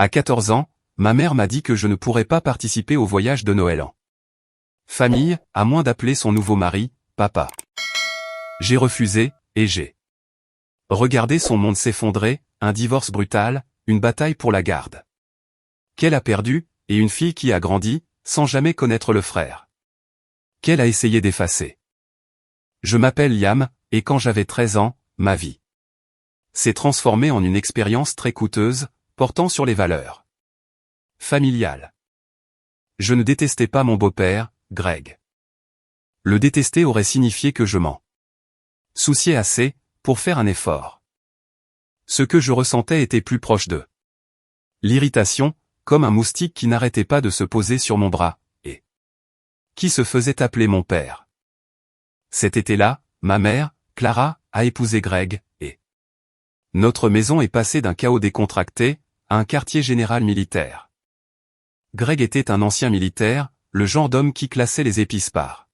À 14 ans, ma mère m'a dit que je ne pourrais pas participer au voyage de Noël en famille, à moins d'appeler son nouveau mari, papa. J'ai refusé, et j'ai regardé son monde s'effondrer, un divorce brutal, une bataille pour la garde qu'elle a perdue, et une fille qui a grandi, sans jamais connaître le frère qu'elle a essayé d'effacer. Je m'appelle Liam, et quand j'avais 13 ans, ma vie s'est transformée en une expérience très coûteuse, portant sur les valeurs familiales. Je ne détestais pas mon beau-père, Greg. Le détester aurait signifié que je m'en souciais assez, pour faire un effort. Ce que je ressentais était plus proche de l'irritation, comme un moustique qui n'arrêtait pas de se poser sur mon bras, et qui se faisait appeler mon père. Cet été-là, ma mère, Clara, a épousé Greg, et notre maison est passée d'un chaos décontracté, à un quartier général militaire. Greg était un ancien militaire, le genre d'homme qui classait les épices par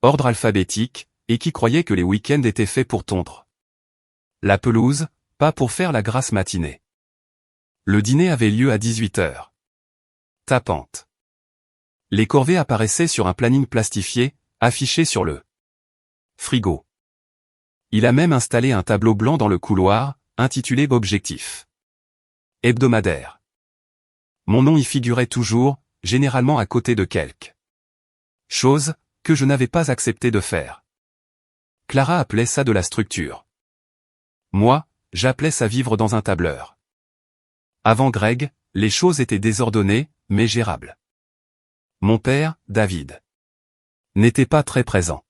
ordre alphabétique, et qui croyait que les week-ends étaient faits pour tondre la pelouse, pas pour faire la grasse matinée. Le dîner avait lieu à 18h. Tapante. Les corvées apparaissaient sur un planning plastifié, affiché sur le frigo. Il a même installé un tableau blanc dans le couloir, intitulé Objectif hebdomadaire. Mon nom y figurait toujours, généralement à côté de quelque chose que je n'avais pas accepté de faire. Clara appelait ça de la structure. Moi, j'appelais ça vivre dans un tableur. Avant Greg, les choses étaient désordonnées, mais gérables. Mon père, David, n'était pas très présent.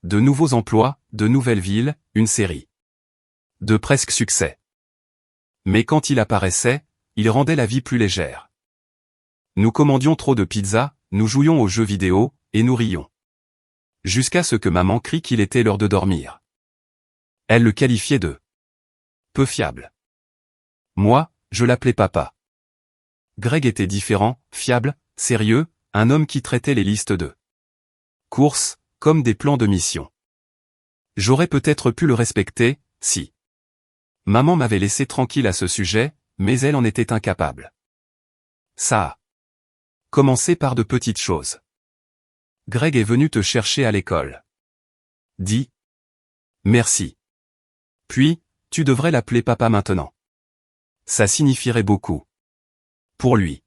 De nouveaux emplois, de nouvelles villes, une série de presque succès. Mais quand il apparaissait, il rendait la vie plus légère. Nous commandions trop de pizza, nous jouions aux jeux vidéo, et nous rions. Jusqu'à ce que maman crie qu'il était l'heure de dormir. Elle le qualifiait de peu fiable. Moi, je l'appelais papa. Greg était différent, fiable, sérieux, un homme qui traitait les listes de courses comme des plans de mission. J'aurais peut-être pu le respecter, si maman m'avait laissé tranquille à ce sujet, mais elle en était incapable. Ça a commencé par de petites choses. Greg est venu te chercher à l'école. Dis merci. Puis, tu devrais l'appeler papa maintenant. Ça signifierait beaucoup pour lui.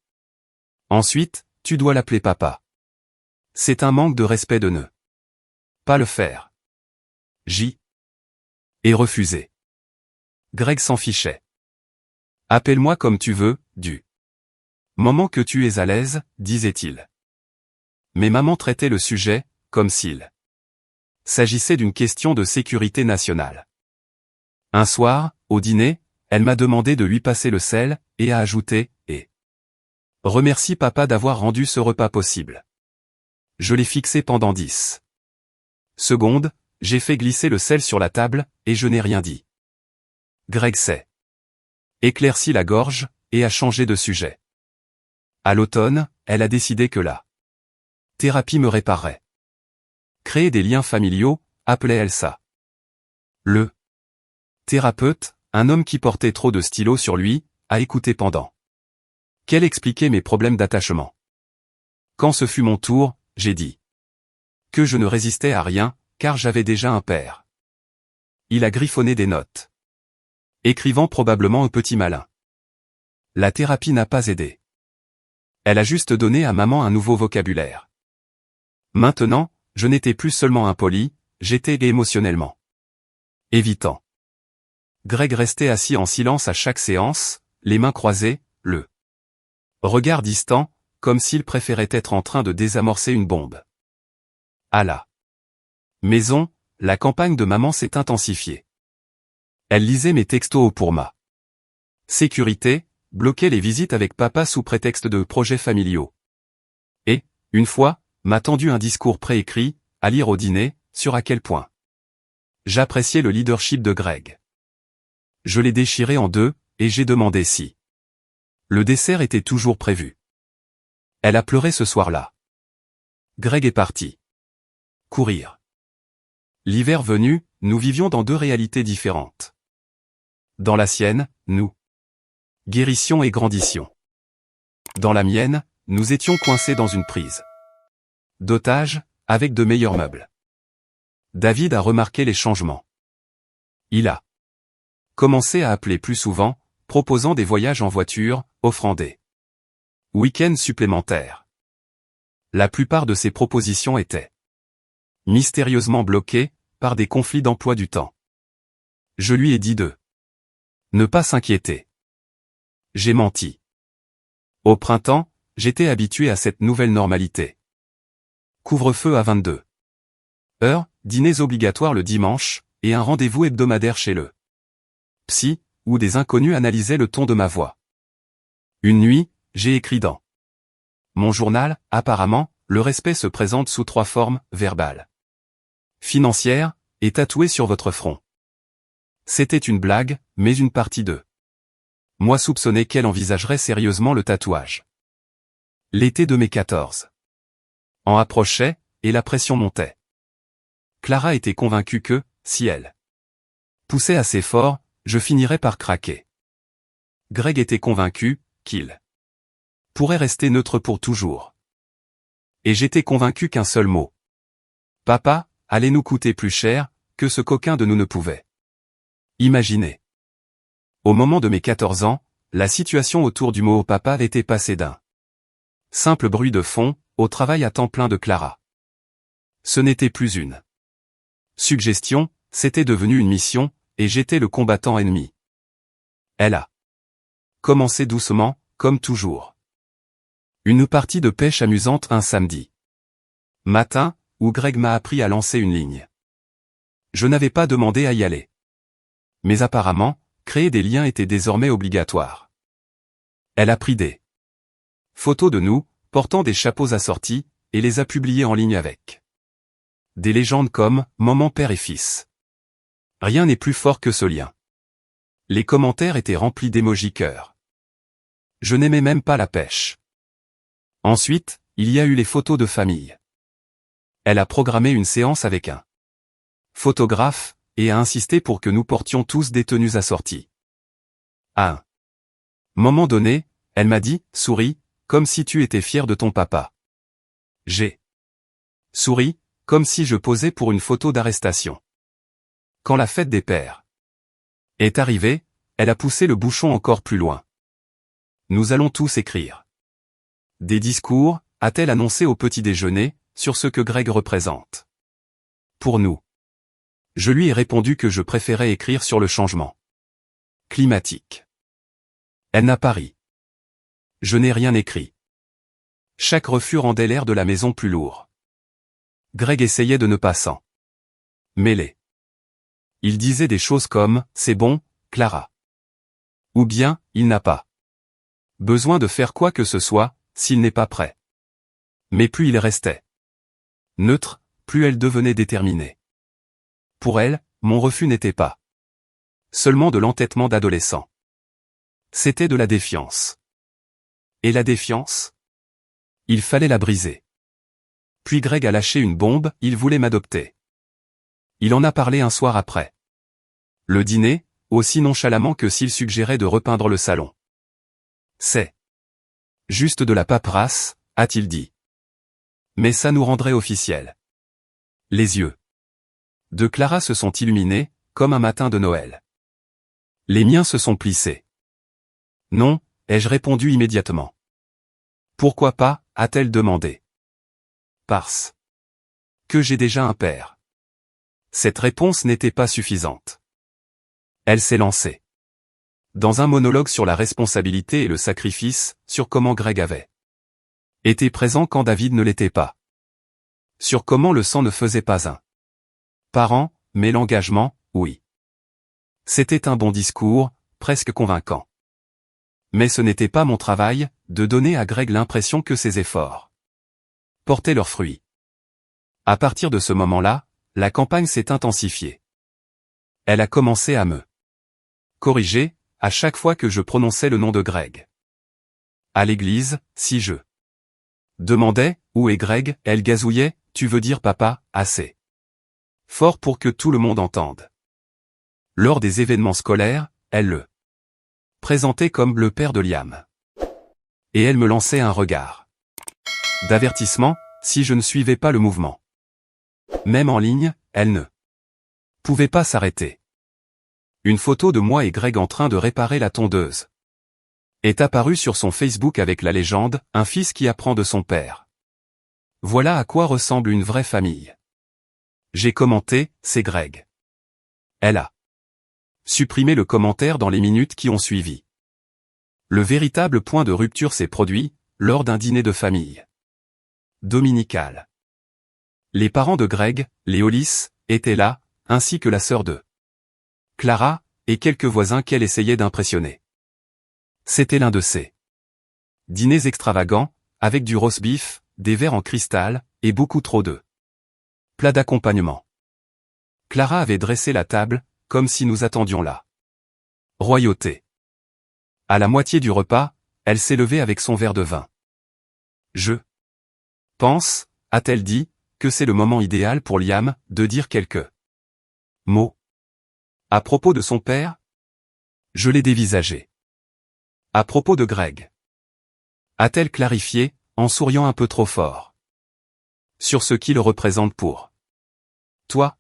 Ensuite, tu dois l'appeler papa. C'est un manque de respect de ne pas le faire. J'y ai refusé. Greg s'en fichait. Appelle-moi comme tu veux, du moment que tu es à l'aise, disait-il. Mais maman traitait le sujet, comme s'il s'agissait d'une question de sécurité nationale. Un soir, au dîner, elle m'a demandé de lui passer le sel, et a ajouté, et remercie papa d'avoir rendu ce repas possible. Je l'ai fixé pendant 10 secondes, j'ai fait glisser le sel sur la table, et je n'ai rien dit. Greg s'est éclairci la gorge, et a changé de sujet. À l'automne, elle a décidé que la thérapie me réparerait. Créer des liens familiaux, appelait-elle ça. Le thérapeute, un homme qui portait trop de stylos sur lui, a écouté pendant qu'elle expliquait mes problèmes d'attachement. Quand ce fut mon tour, j'ai dit que je ne résistais à rien, car j'avais déjà un père. Il a griffonné des notes, écrivant probablement un petit malin. La thérapie n'a pas aidé. Elle a juste donné à maman un nouveau vocabulaire. Maintenant, je n'étais plus seulement impoli, j'étais émotionnellement évitant. Greg restait assis en silence à chaque séance, les mains croisées, le regard distant, comme s'il préférait être en train de désamorcer une bombe. À la maison, la campagne de maman s'est intensifiée. Elle lisait mes textos pour ma sécurité, bloquait les visites avec papa sous prétexte de projets familiaux. Et, une fois, m'a tendu un discours préécrit, à lire au dîner, sur à quel point j'appréciais le leadership de Greg. Je l'ai déchiré en deux, et j'ai demandé si le dessert était toujours prévu. Elle a pleuré ce soir-là. Greg est parti courir. L'hiver venu, nous vivions dans deux réalités différentes. Dans la sienne, nous Guérissions et grandissions. Dans la mienne, nous étions coincés dans une prise d'otage, avec de meilleurs meubles. David a remarqué les changements. Il a commencé à appeler plus souvent, proposant des voyages en voiture, offrant des week-ends supplémentaires. La plupart de ces propositions étaient mystérieusement bloquées par des conflits d'emploi du temps. Je lui ai dit de ne pas s'inquiéter. J'ai menti. Au printemps, j'étais habitué à cette nouvelle normalité. Couvre-feu à 22 heures, dîners obligatoires le dimanche, et un rendez-vous hebdomadaire chez le psy, où des inconnus analysaient le ton de ma voix. Une nuit, j'ai écrit dans mon journal, apparemment, le respect se présente sous 3 formes, verbale, financière, et tatouée sur votre front. C'était une blague, mais une partie de moi soupçonnait qu'elle envisagerait sérieusement le tatouage. L'été de mes 14 ans approchait, et la pression montait. Clara était convaincue que, si elle poussait assez fort, je finirais par craquer. Greg était convaincu qu'il pourrait rester neutre pour toujours. Et j'étais convaincu qu'un seul mot, papa, allait nous coûter plus cher que ce qu'aucun de nous ne pouvait imaginer. Au moment de mes 14 ans, la situation autour du mot papa était passée d'un simple bruit de fond au travail à temps plein de Clara. Ce n'était plus une suggestion, c'était devenu une mission, et j'étais le combattant ennemi. Elle a commencé doucement, comme toujours. Une partie de pêche amusante un samedi matin, où Greg m'a appris à lancer une ligne. Je n'avais pas demandé à y aller. Mais apparemment, créer des liens était désormais obligatoire. Elle a pris des photos de nous, portant des chapeaux assortis, et les a publiées en ligne avec des légendes comme « Maman, père et fils ». Rien n'est plus fort que ce lien. Les commentaires étaient remplis d'émojis cœur. Je n'aimais même pas la pêche. Ensuite, il y a eu les photos de famille. Elle a programmé une séance avec un photographe, et a insisté pour que nous portions tous des tenues assorties. À un moment donné, elle m'a dit « Souris, comme si tu étais fier de ton papa ». J'ai souri, comme si je posais pour une photo d'arrestation. Quand la fête des pères est arrivée, elle a poussé le bouchon encore plus loin. Nous allons tous écrire des discours, a-t-elle annoncé au petit déjeuner, sur ce que Greg représente pour nous. Je lui ai répondu que je préférais écrire sur le changement climatique. Elle n'a pas ri. Je n'ai rien écrit. Chaque refus rendait l'air de la maison plus lourd. Greg essayait de ne pas s'en mêler. Il disait des choses comme « C'est bon, Clara ». Ou bien « Il n'a pas besoin de faire quoi que ce soit, s'il n'est pas prêt ». Mais plus il restait neutre, plus elle devenait déterminée. Pour elle, mon refus n'était pas seulement de l'entêtement d'adolescent. C'était de la défiance. Et la défiance? Il fallait la briser. Puis Greg a lâché une bombe, il voulait m'adopter. Il en a parlé un soir après le dîner, aussi nonchalamment que s'il suggérait de repeindre le salon. C'est juste de la paperasse, a-t-il dit. Mais ça nous rendrait officiel. Les yeux de Clara se sont illuminés, comme un matin de Noël. Les miens se sont plissés. Non, ai-je répondu immédiatement. Pourquoi pas, a-t-elle demandé. Parce que j'ai déjà un père. Cette réponse n'était pas suffisante. Elle s'est lancée dans un monologue sur la responsabilité et le sacrifice, sur comment Greg avait été présent quand David ne l'était pas. Sur comment le sang ne faisait pas un parent, mais l'engagement, oui. C'était un bon discours, presque convaincant. Mais ce n'était pas mon travail, de donner à Greg l'impression que ses efforts portaient leurs fruits. À partir de ce moment-là, la campagne s'est intensifiée. Elle a commencé à me corriger, à chaque fois que je prononçais le nom de Greg. À l'église, si je demandais « Où est Greg ?» elle gazouillait « Tu veux dire papa, assez fort pour que tout le monde entende. » Lors des événements scolaires, elle le présenté comme le père de Liam. Et elle me lançait un regard d'avertissement, si je ne suivais pas le mouvement. Même en ligne, elle ne pouvait pas s'arrêter. Une photo de moi et Greg en train de réparer la tondeuse est apparue sur son Facebook avec la légende « Un fils qui apprend de son père ». Voilà à quoi ressemble une vraie famille. J'ai commenté, c'est Greg. Elle a supprimé le commentaire dans les minutes qui ont suivi. Le véritable point de rupture s'est produit, lors d'un dîner de famille dominical. Les parents de Greg, les Hollis, étaient là, ainsi que la sœur de Clara, et quelques voisins qu'elle essayait d'impressionner. C'était l'un de ces dîners extravagants, avec du roast beef, des verres en cristal, et beaucoup trop de plats d'accompagnement. Clara avait dressé la table, comme si nous attendions la royauté. À la moitié du repas, elle s'est levée avec son verre de vin. Je pense, a-t-elle dit, que c'est le moment idéal pour Liam de dire quelques mots. À propos de son père? Je l'ai dévisagé. À propos de Greg? A-t-elle clarifié, en souriant un peu trop fort? Sur ce qu'il représente pour toi?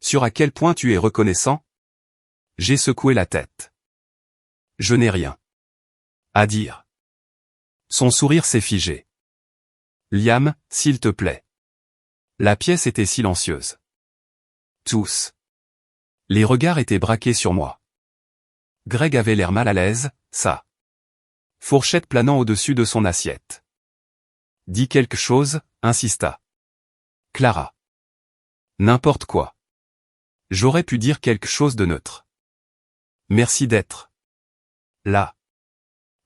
Sur à quel point tu es reconnaissant? J'ai secoué la tête. Je n'ai rien à dire. Son sourire s'est figé. Liam, s'il te plaît. La pièce était silencieuse. Tous les regards étaient braqués sur moi. Greg avait l'air mal à l'aise, sa fourchette planant au-dessus de son assiette. Dis quelque chose, insista Clara. N'importe quoi. J'aurais pu dire quelque chose de neutre. Merci d'être là.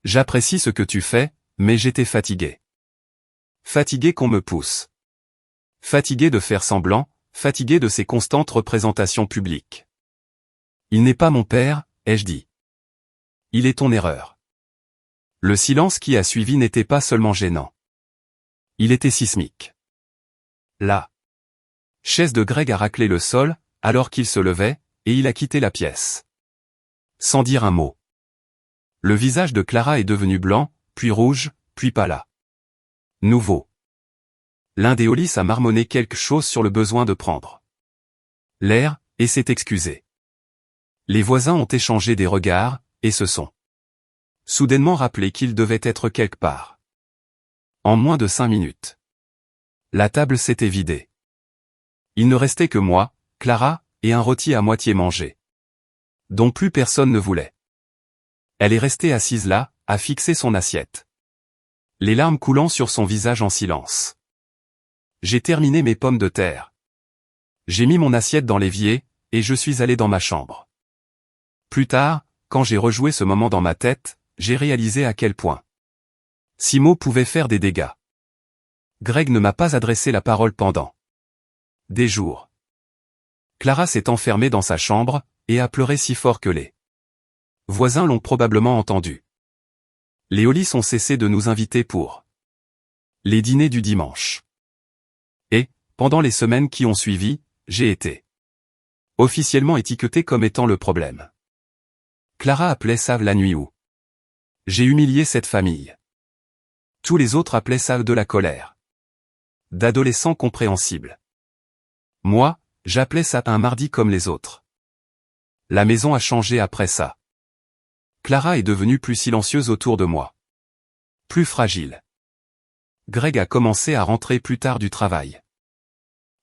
J'apprécie ce que tu fais, mais j'étais fatigué. Fatigué qu'on me pousse. Fatigué de faire semblant, fatigué de ces constantes représentations publiques. Il n'est pas mon père, ai-je dit. Il est ton erreur. Le silence qui a suivi n'était pas seulement gênant. Il était sismique. La chaise de Greg a raclé le sol, alors qu'il se levait, et il a quitté la pièce. Sans dire un mot. Le visage de Clara est devenu blanc, puis rouge, puis pâle. Nouveau. L'un des Hollis a marmonné quelque chose sur le besoin de prendre l'air, et s'est excusé. Les voisins ont échangé des regards, et se sont soudainement rappelé qu'ils devaient être quelque part. En moins de 5 minutes. La table s'était vidée. Il ne restait que moi, Clara, et un rôti à moitié mangé. Dont plus personne ne voulait. Elle est restée assise là, à fixer son assiette. Les larmes coulant sur son visage en silence. J'ai terminé mes pommes de terre. J'ai mis mon assiette dans l'évier, et je suis allé dans ma chambre. Plus tard, quand j'ai rejoué ce moment dans ma tête, j'ai réalisé à quel point ces mots pouvaient faire des dégâts. Greg ne m'a pas adressé la parole pendant des jours. Clara s'est enfermée dans sa chambre, et a pleuré si fort que les voisins l'ont probablement entendu. Les Hollis ont cessé de nous inviter pour les dîners du dimanche. Et, pendant les semaines qui ont suivi, j'ai été officiellement étiqueté comme étant le problème. Clara appelait ça la nuit où j'ai humilié cette famille. Tous les autres appelaient ça de la colère. D'adolescents compréhensibles. Moi, j'appelais ça un mardi comme les autres. La maison a changé après ça. Clara est devenue plus silencieuse autour de moi. Plus fragile. Greg a commencé à rentrer plus tard du travail.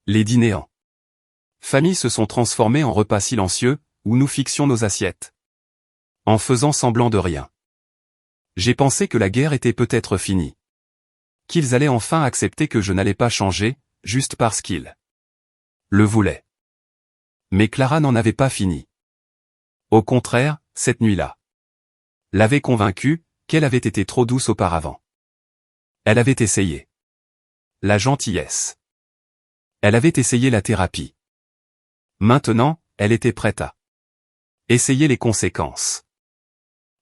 Les dîners en famille se sont transformés en repas silencieux, où nous fixions nos assiettes. En faisant semblant de rien. J'ai pensé que la guerre était peut-être finie. Qu'ils allaient enfin accepter que je n'allais pas changer, juste parce qu'ils le voulaient. Mais Clara n'en avait pas fini. Au contraire, cette nuit-là l'avait convaincue qu'elle avait été trop douce auparavant. Elle avait essayé la gentillesse. Elle avait essayé la thérapie. Maintenant, elle était prête à essayer les conséquences.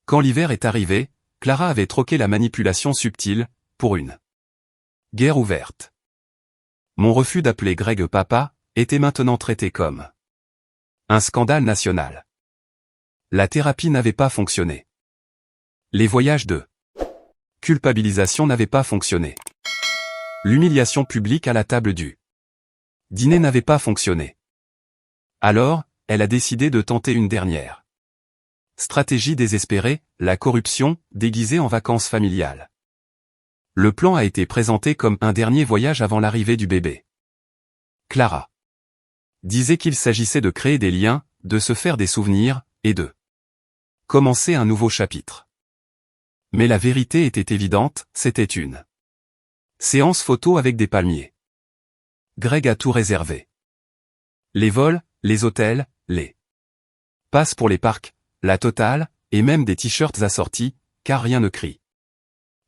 Quand l'hiver est arrivé, Clara avait troqué la manipulation subtile pour une guerre ouverte. Mon refus d'appeler Greg papa était maintenant traité comme un scandale national. La thérapie n'avait pas fonctionné. Les voyages de culpabilisation n'avaient pas fonctionné. L'humiliation publique à la table du dîner n'avait pas fonctionné. Alors, elle a décidé de tenter une dernière stratégie désespérée, la corruption, déguisée en vacances familiales. Le plan a été présenté comme un dernier voyage avant l'arrivée du bébé. Clara disait qu'il s'agissait de créer des liens, de se faire des souvenirs, et de commencer un nouveau chapitre. Mais la vérité était évidente, c'était une séance photo avec des palmiers. Greg a tout réservé. Les vols, les hôtels, les passes pour les parcs, la totale, et même des t-shirts assortis, car rien ne crie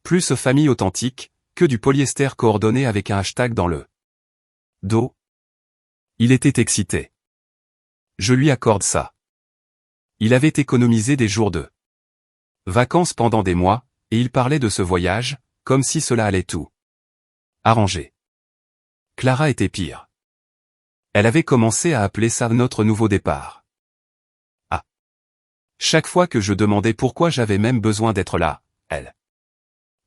plus famille authentique, que du polyester coordonné avec un hashtag dans le dos. Il était excité. Je lui accorde ça. Il avait économisé des jours de vacances pendant des mois, et il parlait de ce voyage, comme si cela allait tout arranger. Clara était pire. Elle avait commencé à appeler ça notre nouveau départ. Ah. Chaque fois que je demandais pourquoi j'avais même besoin d'être là, elle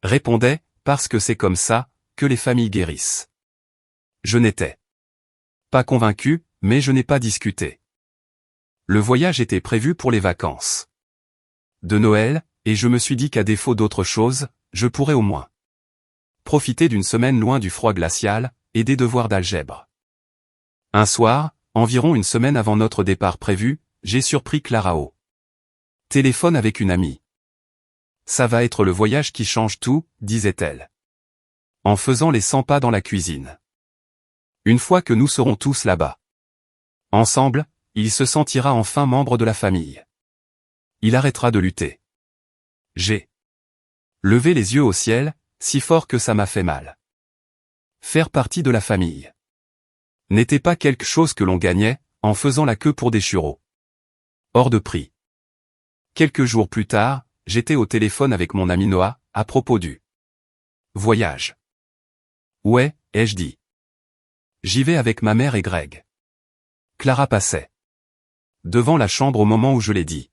répondait, parce que c'est comme ça, que les familles guérissent. Je n'étais pas convaincu, mais je n'ai pas discuté. Le voyage était prévu pour les vacances de Noël, et je me suis dit qu'à défaut d'autre chose, je pourrais au moins profiter d'une semaine loin du froid glacial, et des devoirs d'algèbre. Un soir, environ une semaine avant notre départ prévu, j'ai surpris Clara au téléphone avec une amie. Ça va être le voyage qui change tout, disait-elle, en faisant les 100 pas dans la cuisine. Une fois que nous serons tous là-bas ensemble, il se sentira enfin membre de la famille. Il arrêtera de lutter. J'ai levé les yeux au ciel, si fort que ça m'a fait mal. Faire partie de la famille n'était pas quelque chose que l'on gagnait, en faisant la queue pour des churros hors de prix. Quelques jours plus tard, j'étais au téléphone avec mon ami Noah, à propos du voyage. Ouais, ai-je dit. J'y vais avec ma mère et Greg. Clara passait devant la chambre au moment où je l'ai dit.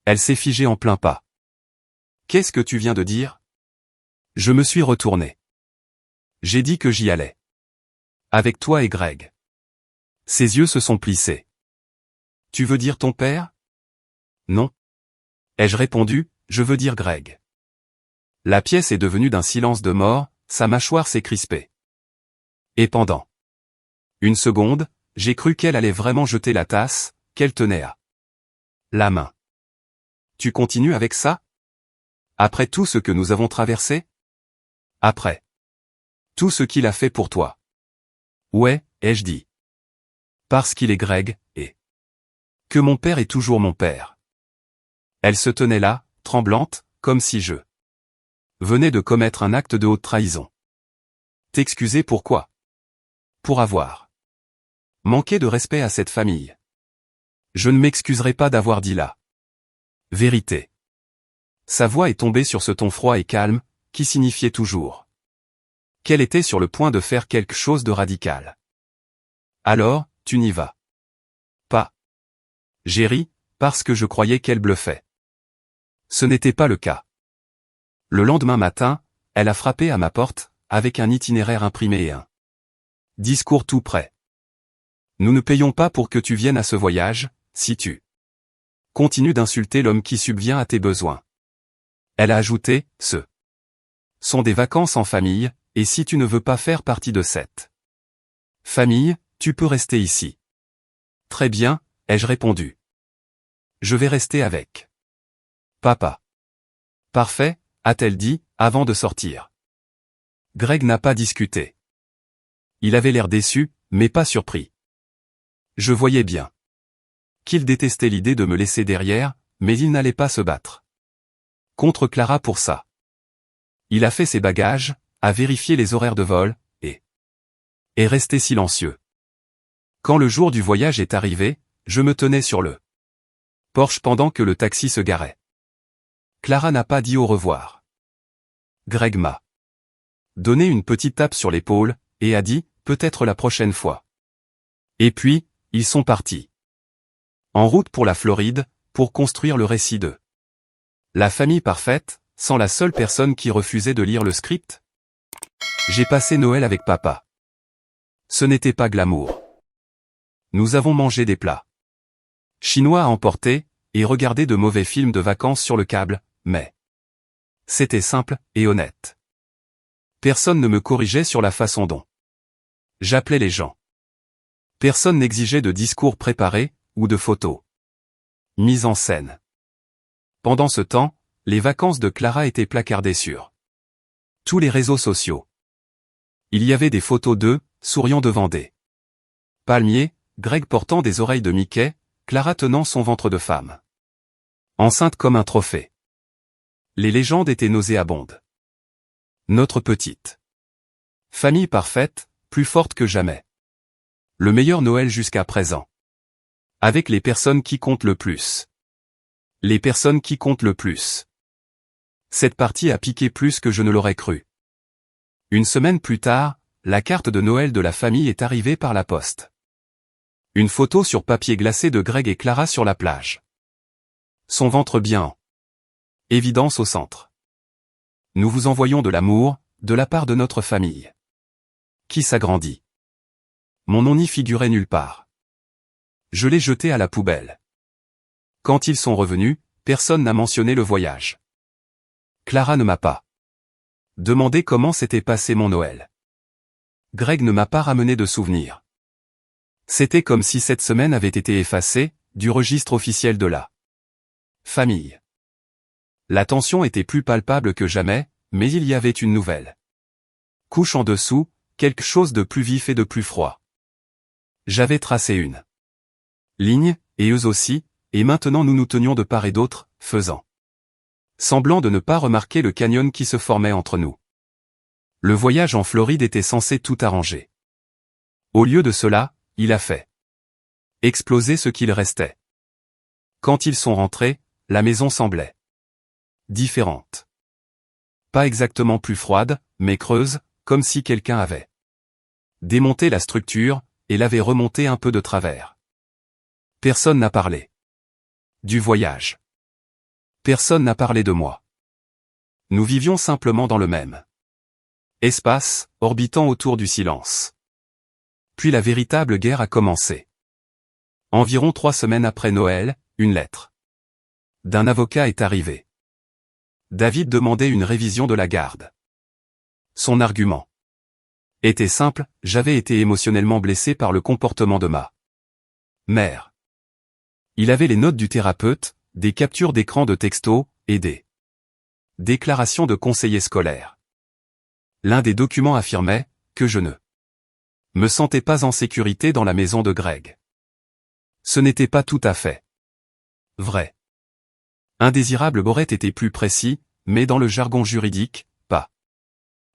Elle s'est figée en plein pas. Qu'est-ce que tu viens de dire? Je me suis retourné. J'ai dit que j'y allais. Avec toi et Greg. Ses yeux se sont plissés. Tu veux dire ton père? Non. Ai-je répondu, je veux dire Greg. La pièce est devenue d'un silence de mort, sa mâchoire s'est crispée. Et pendant une seconde, j'ai cru qu'elle allait vraiment jeter la tasse, qu'elle tenait à la main. Tu continues avec ça? Après tout ce que nous avons traversé? Après tout ce qu'il a fait pour toi? Ouais, ai-je dit. Parce qu'il est Greg, et que mon père est toujours mon père. Elle se tenait là, tremblante, comme si je venais de commettre un acte de haute trahison. T'excuser pourquoi? Pour avoir manqué de respect à cette famille. Je ne m'excuserai pas d'avoir dit la vérité. Sa voix est tombée sur ce ton froid et calme, qui signifiait toujours qu'elle était sur le point de faire quelque chose de radical. Alors, tu n'y vas pas. J'ai ri, parce que je croyais qu'elle bluffait. Ce n'était pas le cas. Le lendemain matin, elle a frappé à ma porte, avec un itinéraire imprimé et un discours tout prêt. Nous ne payons pas pour que tu viennes à ce voyage, si tu continues d'insulter l'homme qui subvient à tes besoins. Elle a ajouté, ce sont des vacances en famille, et si tu ne veux pas faire partie de cette famille, tu peux rester ici. Très bien, ai-je répondu. Je vais rester avec papa. Parfait, a-t-elle dit, avant de sortir. Greg n'a pas discuté. Il avait l'air déçu, mais pas surpris. Je voyais bien qu'il détestait l'idée de me laisser derrière, mais il n'allait pas se battre contre Clara pour ça. Il a fait ses bagages, a vérifié les horaires de vol, et est resté silencieux. Quand le jour du voyage est arrivé, je me tenais sur le porche pendant que le taxi se garait. Clara n'a pas dit au revoir. Greg m'a donné une petite tape sur l'épaule, et a dit, peut-être la prochaine fois. Et puis, ils sont partis. En route pour la Floride, pour construire le récit de La famille parfaite, sans la seule personne qui refusait de lire le script? J'ai passé Noël avec papa. Ce n'était pas glamour. Nous avons mangé des plats chinois à emporter, et regardé de mauvais films de vacances sur le câble, mais c'était simple et honnête. Personne ne me corrigeait sur la façon dont j'appelais les gens. Personne n'exigeait de discours préparés, ou de photos mises en scène. Pendant ce temps, les vacances de Clara étaient placardées sur tous les réseaux sociaux. Il y avait des photos d'eux, souriant devant des palmiers, Greg portant des oreilles de Mickey, Clara tenant son ventre de femme enceinte comme un trophée. Les légendes étaient nauséabondes. Notre petite famille parfaite, plus forte que jamais. Le meilleur Noël jusqu'à présent. Avec les personnes qui comptent le plus. Les personnes qui comptent le plus. Cette partie a piqué plus que je ne l'aurais cru. Une semaine plus tard, la carte de Noël de la famille est arrivée par la poste. Une photo sur papier glacé de Greg et Clara sur la plage. Son ventre bien en évidence au centre. Nous vous envoyons de l'amour, de la part de notre famille. Qui s'agrandit. Mon nom n'y figurait nulle part. Je l'ai jeté à la poubelle. Quand ils sont revenus, personne n'a mentionné le voyage. Clara ne m'a pas demandé comment s'était passé mon Noël. Greg ne m'a pas ramené de souvenirs. C'était comme si cette semaine avait été effacée du registre officiel de la famille. La tension était plus palpable que jamais, mais il y avait une nouvelle couche en dessous, quelque chose de plus vif et de plus froid. J'avais tracé une ligne, et eux aussi, et maintenant nous nous tenions de part et d'autre, faisant semblant de ne pas remarquer le canyon qui se formait entre nous. Le voyage en Floride était censé tout arranger. Au lieu de cela, il a fait exploser ce qu'il restait. Quand ils sont rentrés, la maison semblait différente. Pas exactement plus froide, mais creuse, comme si quelqu'un avait démonté la structure, et l'avait remontée un peu de travers. Personne n'a parlé du voyage. Personne n'a parlé de moi. Nous vivions simplement dans le même espace, orbitant autour du silence. Puis la véritable guerre a commencé. Environ 3 semaines après Noël, une lettre d'un avocat est arrivée. David demandait une révision de la garde. Son argument était simple, j'avais été émotionnellement blessé par le comportement de ma mère. Il avait les notes du thérapeute, des captures d'écran de textos, et des déclarations de conseillers scolaires. L'un des documents affirmait que je ne me sentais pas en sécurité dans la maison de Greg. Ce n'était pas tout à fait vrai. Indésirable aurait été plus précis, mais dans le jargon juridique, pas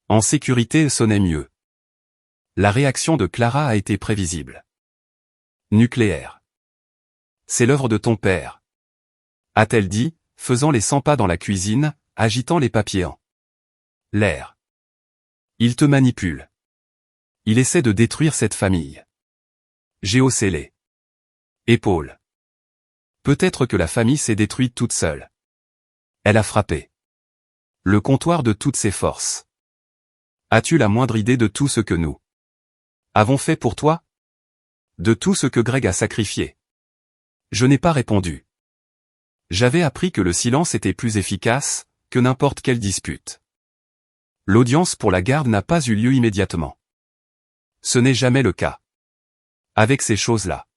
en sécurité sonnait mieux. La réaction de Clara a été prévisible. Nucléaire. C'est l'œuvre de ton père, a-t-elle dit, faisant les 100 pas dans la cuisine, agitant les papiers en l'air. Il te manipule. Il essaie de détruire cette famille. J'ai haussé les épaules. Peut-être que la famille s'est détruite toute seule. Elle a frappé le comptoir de toutes ses forces. As-tu la moindre idée de tout ce que nous avons fait pour toi? De tout ce que Greg a sacrifié? Je n'ai pas répondu. J'avais appris que le silence était plus efficace que n'importe quelle dispute. L'audience pour la garde n'a pas eu lieu immédiatement. Ce n'est jamais le cas avec ces choses-là.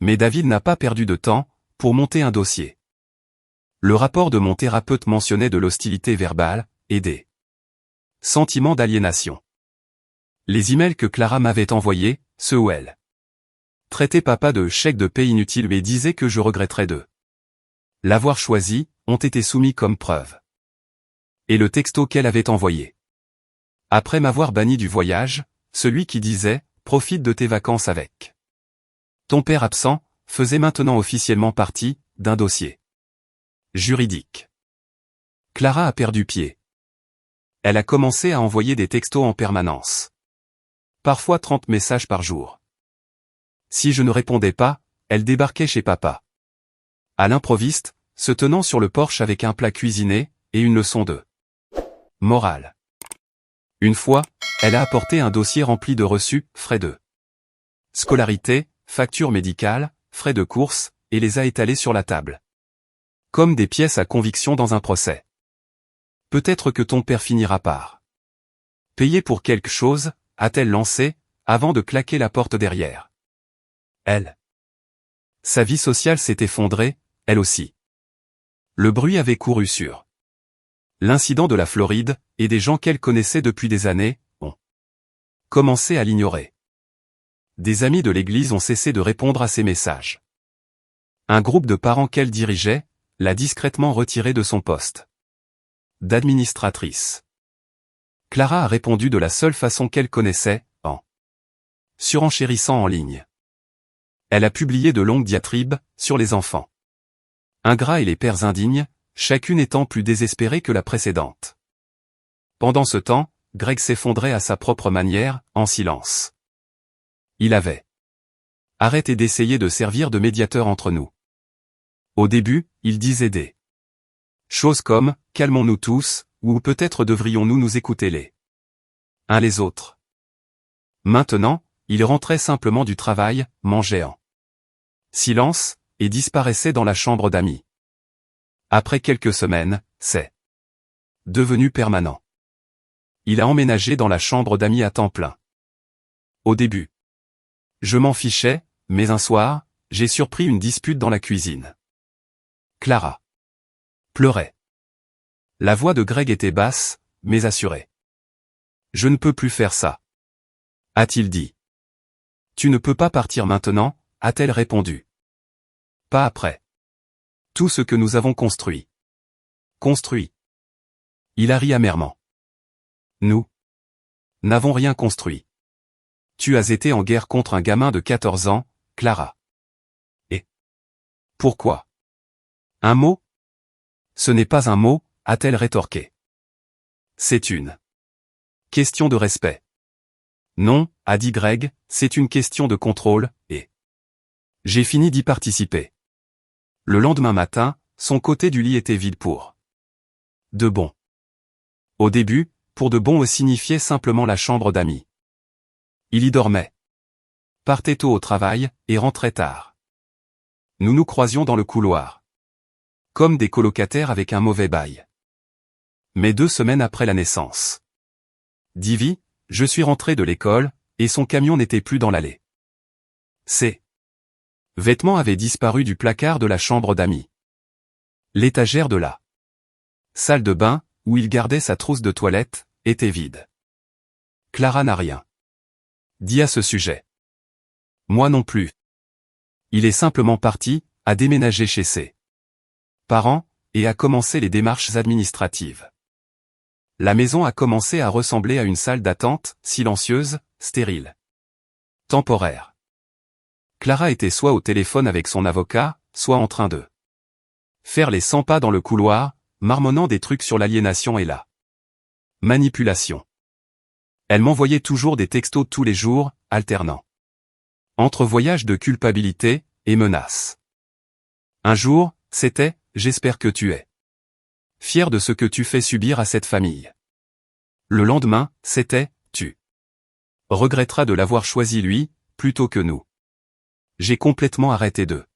Mais David n'a pas perdu de temps pour monter un dossier. Le rapport de mon thérapeute mentionnait de l'hostilité verbale et des sentiments d'aliénation. Les emails que Clara m'avait envoyés, ceux où elle traitait papa de chèque de paie inutile et disait que je regretterais de l'avoir choisi, ont été soumis comme preuve. Et le texto qu'elle avait envoyé. Après m'avoir banni du voyage, celui qui disait « Profite de tes vacances avec ton père absent » faisait maintenant officiellement partie d'un dossier juridique. Clara a perdu pied. Elle a commencé à envoyer des textos en permanence. Parfois 30 messages par jour. Si je ne répondais pas, elle débarquait chez papa. À l'improviste, se tenant sur le porche avec un plat cuisiné, et une leçon de morale. Une fois, elle a apporté un dossier rempli de reçus, frais de scolarité, factures médicales, frais de courses, et les a étalés sur la table. Comme des pièces à conviction dans un procès. Peut-être que ton père finira par payer pour quelque chose, a-t-elle lancé, avant de claquer la porte derrière elle. Sa vie sociale s'est effondrée, elle aussi. Le bruit avait couru sur l'incident de la Floride, et des gens qu'elle connaissait depuis des années, ont commencé à l'ignorer. Des amis de l'église ont cessé de répondre à ses messages. Un groupe de parents qu'elle dirigeait, l'a discrètement retirée de son poste d'administratrice. Clara a répondu de la seule façon qu'elle connaissait, en surenchérissant en ligne. Elle a publié de longues diatribes sur les enfants ingrats et les pères indignes, chacune étant plus désespérée que la précédente. Pendant ce temps, Greg s'effondrait à sa propre manière, en silence. Il avait arrêté d'essayer de servir de médiateur entre nous. Au début, il disait des choses comme « calmons-nous tous » ou « peut-être devrions-nous nous écouter les uns les autres ». Maintenant, il rentrait simplement du travail, mangeait en silence, et disparaissait dans la chambre d'amis. Après quelques semaines, c'est devenu permanent. Il a emménagé dans la chambre d'amis à temps plein. Au début, je m'en fichais, mais un soir, j'ai surpris une dispute dans la cuisine. Clara pleurait. La voix de Greg était basse, mais assurée. « Je ne peux plus faire ça. » a-t-il dit. « Tu ne peux pas partir maintenant, » a-t-elle répondu. « Pas après. Tout ce que nous avons construit. » Construit. Il a ri amèrement. « Nous n'avons rien construit. Tu as été en guerre contre un gamin de 14 ans, Clara. Et pourquoi? Un mot? Ce n'est pas un mot, a-t-elle rétorqué. C'est une question de respect. Non, a dit Greg, c'est une question de contrôle, et j'ai fini d'y participer. Le lendemain matin, son côté du lit était vide pour de bon. Au début, pour de bon signifiait simplement la chambre d'amis. Il y dormait. Partait tôt au travail, et rentrait tard. Nous nous croisions dans le couloir. Comme des colocataires avec un mauvais bail. Mais 2 semaines après la naissance d'Ivy, je suis rentré de l'école, et son camion n'était plus dans l'allée. Ses vêtements avaient disparu du placard de la chambre d'amis. L'étagère de la salle de bain, où il gardait sa trousse de toilette, était vide. Clara n'a rien dit à ce sujet. Moi non plus. Il est simplement parti, a déménagé chez ses parents, et a commencé les démarches administratives. La maison a commencé à ressembler à une salle d'attente, silencieuse, stérile. Temporaire. Clara était soit au téléphone avec son avocat, soit en train de faire les 100 pas dans le couloir, marmonnant des trucs sur l'aliénation et la manipulation. Elle m'envoyait toujours des textos tous les jours, alternant entre voyages de culpabilité et menaces. Un jour, c'était « J'espère que tu es fier de ce que tu fais subir à cette famille. » Le lendemain, c'était « Tu regretteras de l'avoir choisi lui, plutôt que nous. » J'ai complètement arrêté de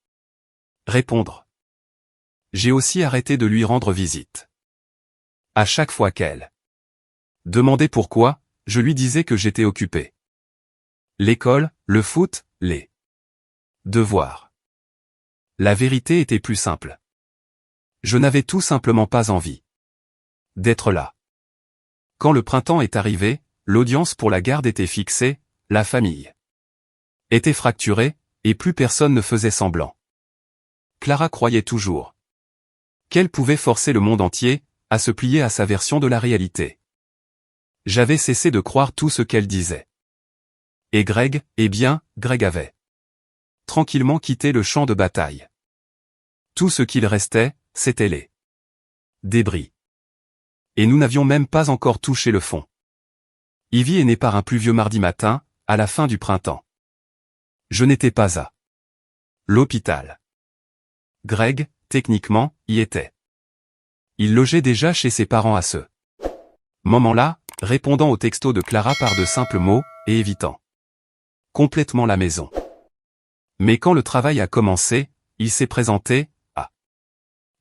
répondre. J'ai aussi arrêté de lui rendre visite. À chaque fois qu'elle demandait pourquoi, je lui disais que j'étais occupé. L'école, le foot, les devoirs. La vérité était plus simple. Je n'avais tout simplement pas envie d'être là. Quand le printemps est arrivé, l'audience pour la garde était fixée, la famille était fracturée, et plus personne ne faisait semblant. Clara croyait toujours qu'elle pouvait forcer le monde entier à se plier à sa version de la réalité. J'avais cessé de croire tout ce qu'elle disait. Et Greg, eh bien, Greg avait tranquillement quitté le champ de bataille. Tout ce qu'il restait, c'était les débris. Et nous n'avions même pas encore touché le fond. Ivy est née par un pluvieux mardi matin, à la fin du printemps. Je n'étais pas à l'hôpital. Greg, techniquement, y était. Il logeait déjà chez ses parents à ce moment-là, répondant aux textos de Clara par de simples mots, et évitant complètement la maison. Mais quand le travail a commencé, il s'est présenté, a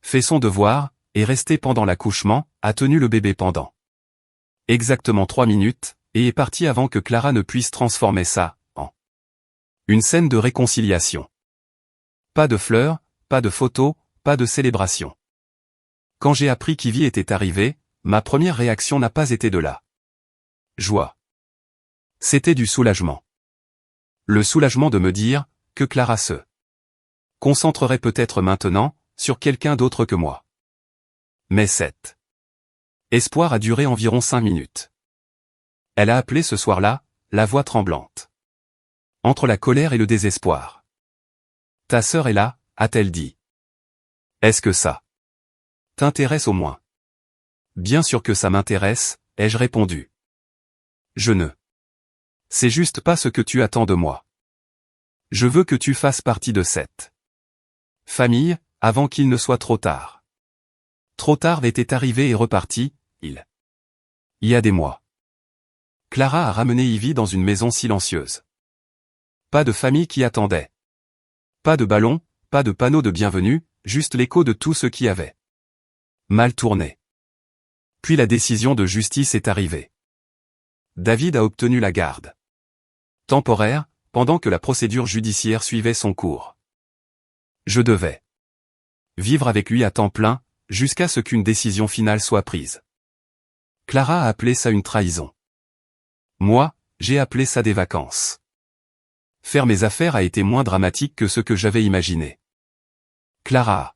fait son devoir, est resté pendant l'accouchement, a tenu le bébé pendant exactement 3 minutes, et est parti avant que Clara ne puisse transformer ça en une scène de réconciliation. Pas de fleurs, pas de photos, pas de célébration. Quand j'ai appris qu'Ivy était arrivé, ma première réaction n'a pas été de la joie. C'était du soulagement. Le soulagement de me dire que Clara se concentrerait peut-être maintenant sur quelqu'un d'autre que moi. Mais cet espoir a duré environ 5 minutes. Elle a appelé ce soir-là, la voix tremblante. Entre la colère et le désespoir. Ta sœur est là, a-t-elle dit. Est-ce que ça t'intéresse au moins? Bien sûr que ça m'intéresse, ai-je répondu. Je ne sais juste pas ce que tu attends de moi. Je veux que tu fasses partie de cette famille, avant qu'il ne soit trop tard. Trop tard était arrivé et reparti, il y a des mois. Clara a ramené Ivy dans une maison silencieuse. Pas de famille qui attendait. Pas de ballon, pas de panneau de bienvenue, juste l'écho de tout ce qui avait mal tourné. Puis la décision de justice est arrivée. David a obtenu la garde temporaire, pendant que la procédure judiciaire suivait son cours. Je devais vivre avec lui à temps plein, jusqu'à ce qu'une décision finale soit prise. Clara a appelé ça une trahison. Moi, j'ai appelé ça des vacances. Faire mes affaires a été moins dramatique que ce que j'avais imaginé. Clara a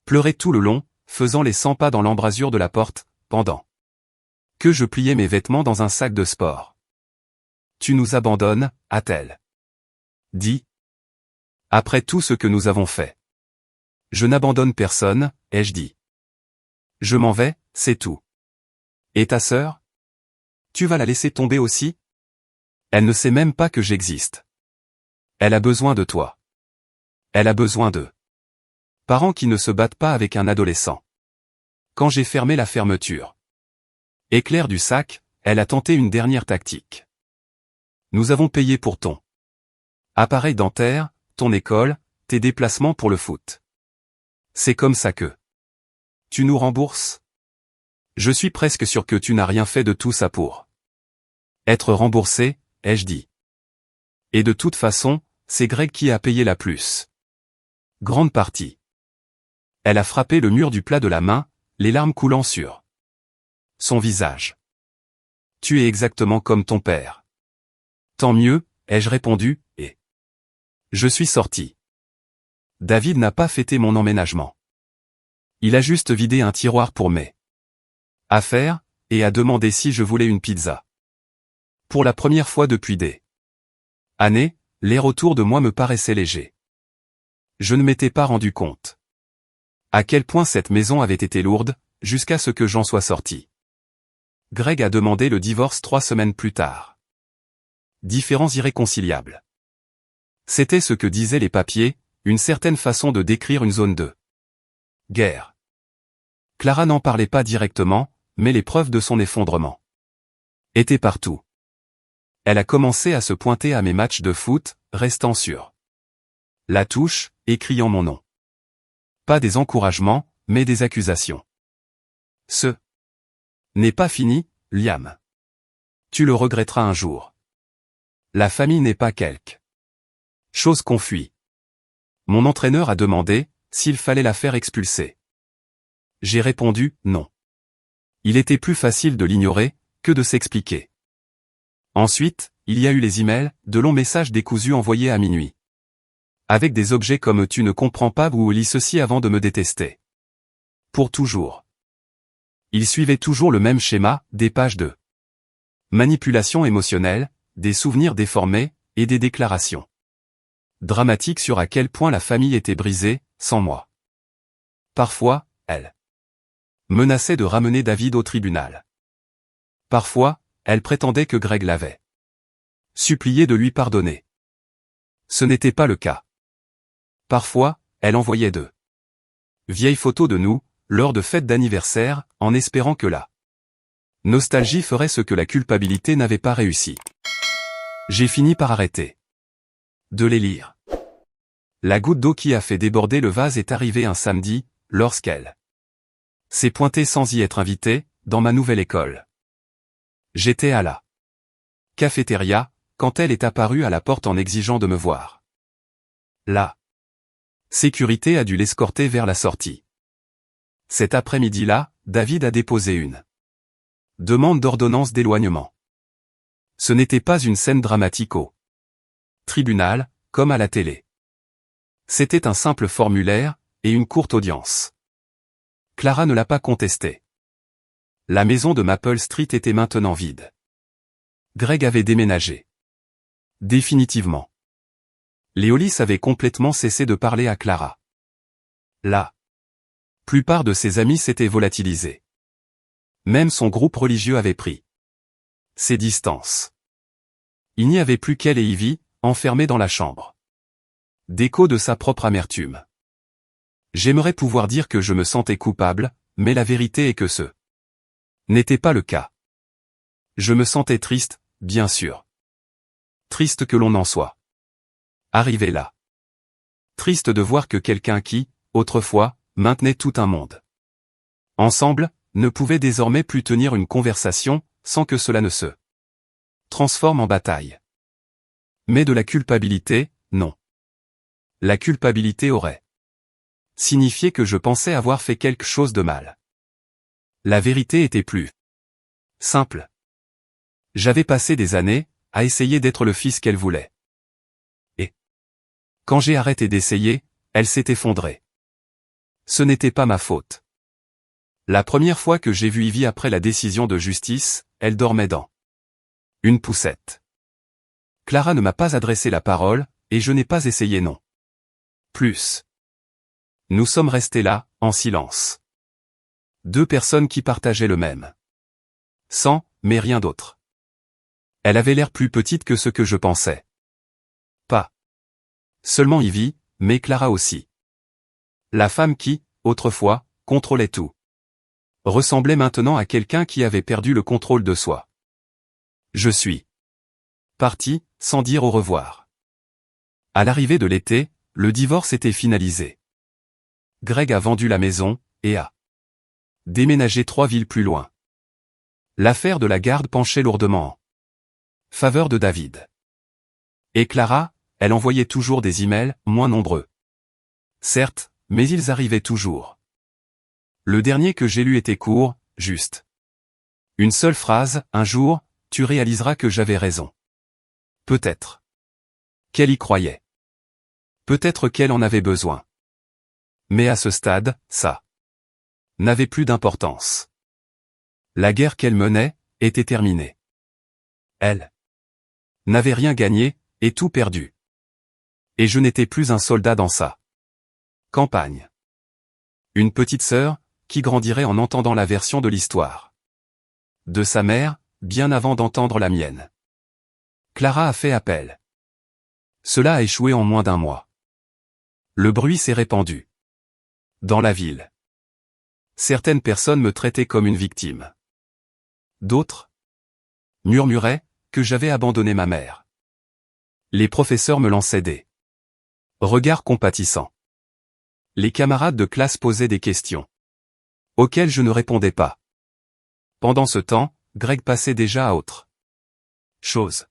pleuré tout le long, faisant les 100 pas dans l'embrasure de la porte, pendant que je pliais mes vêtements dans un sac de sport. Tu nous abandonnes, a-t-elle dit. Après tout ce que nous avons fait. Je n'abandonne personne, ai-je dit. Je m'en vais, c'est tout. Et ta sœur? Tu vas la laisser tomber aussi? Elle ne sait même pas que j'existe. Elle a besoin de toi. Elle a besoin de parents qui ne se battent pas avec un adolescent. Quand j'ai fermé la fermeture éclair du sac, elle a tenté une dernière tactique. Nous avons payé pour ton appareil dentaire, ton école, tes déplacements pour le foot. C'est comme ça que tu nous rembourses? Je suis presque sûr que tu n'as rien fait de tout ça pour être remboursé, ai-je dit. Et de toute façon, c'est Greg qui a payé la plus grande partie. Elle a frappé le mur du plat de la main, les larmes coulant sur son visage. Tu es exactement comme ton père. Tant mieux, ai-je répondu, et je suis sorti. David n'a pas fêté mon emménagement. Il a juste vidé un tiroir pour mes affaires, et a demandé si je voulais une pizza. Pour la première fois depuis des années, l'air autour de moi me paraissait léger. Je ne m'étais pas rendu compte à quel point cette maison avait été lourde, jusqu'à ce que j'en sois sorti. Greg a demandé le divorce 3 semaines plus tard. Différends irréconciliables. C'était ce que disaient les papiers, une certaine façon de décrire une zone de guerre. Clara n'en parlait pas directement, mais les preuves de son effondrement étaient partout. Elle a commencé à se pointer à mes matchs de foot, restant sur la touche, et criant mon nom. Pas des encouragements, mais des accusations. Ce n'est pas fini, Liam. Tu le regretteras un jour. La famille n'est pas quelque chose qu'on fuit. Mon entraîneur a demandé s'il fallait la faire expulser. J'ai répondu non. Il était plus facile de l'ignorer que de s'expliquer. Ensuite, il y a eu les emails, de longs messages décousus envoyés à minuit. Avec des objets comme « tu ne comprends pas » ou « lis ceci avant de me détester ». Pour toujours. Il suivait toujours le même schéma, des pages de manipulation émotionnelle, des souvenirs déformés, et des déclarations dramatiques sur à quel point la famille était brisée, sans moi. Parfois, elle menaçait de ramener David au tribunal. Parfois, elle prétendait que Greg l'avait supplié de lui pardonner. Ce n'était pas le cas. Parfois, elle envoyait de Vieille photo de nous, lors de fêtes d'anniversaire, en espérant que la nostalgie ferait ce que la culpabilité n'avait pas réussi. J'ai fini par arrêter de les lire. La goutte d'eau qui a fait déborder le vase est arrivée un samedi, lorsqu'elle s'est pointée sans y être invitée, dans ma nouvelle école. J'étais à la cafétéria, quand elle est apparue à la porte en exigeant de me voir. La sécurité a dû l'escorter vers la sortie. Cet après-midi-là, David a déposé une demande d'ordonnance d'éloignement. Ce n'était pas une scène dramatique au tribunal, comme à la télé. C'était un simple formulaire, et une courte audience. Clara ne l'a pas contesté. La maison de Maple Street était maintenant vide. Greg avait déménagé. Définitivement. Léolis avait complètement cessé de parler à Clara. La plupart de ses amis s'étaient volatilisés. Même son groupe religieux avait pris ses distances. Il n'y avait plus qu'elle et Ivy, enfermées dans la chambre. D'écho de sa propre amertume. J'aimerais pouvoir dire que je me sentais coupable, mais la vérité est que ce n'était pas le cas. Je me sentais triste, bien sûr. Triste que l'on en soit arrivé là. Triste de voir que quelqu'un qui, autrefois, maintenait tout un monde ensemble, ne pouvait désormais plus tenir une conversation, sans que cela ne se transforme en bataille. Mais de la culpabilité, non. La culpabilité aurait signifié que je pensais avoir fait quelque chose de mal. La vérité était plus simple. J'avais passé des années à essayer d'être le fils qu'elle voulait. Et quand j'ai arrêté d'essayer, elle s'est effondrée. Ce n'était pas ma faute. La première fois que j'ai vu Ivy après la décision de justice, elle dormait dans une poussette. Clara ne m'a pas adressé la parole, et je n'ai pas essayé non plus. Nous sommes restés là, en silence. Deux personnes qui partageaient le même sang, mais rien d'autre. Elle avait l'air plus petite que ce que je pensais. Pas seulement Ivy, mais Clara aussi. La femme qui, autrefois, contrôlait tout, ressemblait maintenant à quelqu'un qui avait perdu le contrôle de soi. Je suis parti, sans dire au revoir. À l'arrivée de l'été, le divorce était finalisé. Greg a vendu la maison, et a déménagé 3 villes plus loin. L'affaire de la garde penchait lourdement en faveur de David. Et Clara, elle envoyait toujours des emails, moins nombreux. Certes, mais ils arrivaient toujours. Le dernier que j'ai lu était court, juste. Une seule phrase, un jour, tu réaliseras que j'avais raison. Peut-être qu'elle y croyait. Peut-être qu'elle en avait besoin. Mais à ce stade, ça n'avait plus d'importance. La guerre qu'elle menait était terminée. Elle n'avait rien gagné, et tout perdu. Et je n'étais plus un soldat dans sa campagne. Une petite sœur, qui grandirait en entendant la version de l'histoire de sa mère, bien avant d'entendre la mienne. Clara a fait appel. Cela a échoué en moins d'un mois. Le bruit s'est répandu dans la ville. Certaines personnes me traitaient comme une victime. D'autres murmuraient que j'avais abandonné ma mère. Les professeurs me lançaient des regards compatissants. Les camarades de classe posaient des questions auxquelles je ne répondais pas. Pendant ce temps, Greg passait déjà à autre chose.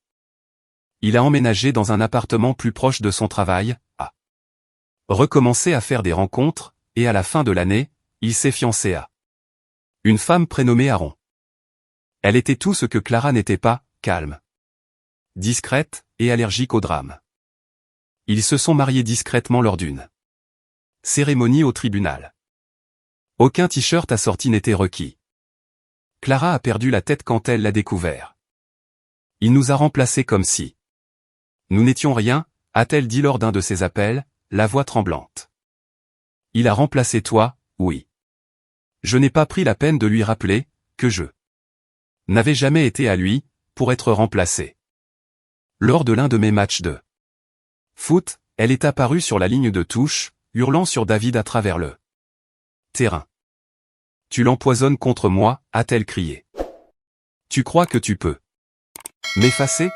Il a emménagé dans un appartement plus proche de son travail, a recommencé à faire des rencontres, et à la fin de l'année, il s'est fiancé à une femme prénommée Aaron. Elle était tout ce que Clara n'était pas, calme, discrète, et allergique au drame. Ils se sont mariés discrètement lors d'une cérémonie au tribunal. Aucun t-shirt assorti n'était requis. Clara a perdu la tête quand elle l'a découvert. Il nous a remplacés comme si nous n'étions rien, a-t-elle dit lors d'un de ses appels, la voix tremblante. Il a remplacé toi, oui. Je n'ai pas pris la peine de lui rappeler que je n'avais jamais été à lui pour être remplacé. Lors de l'un de mes matchs de foot, elle est apparue sur la ligne de touche, hurlant sur David à travers le Terrain. Tu l'empoisonnes contre moi, a-t-elle crié. Tu crois que tu peux m'effacer?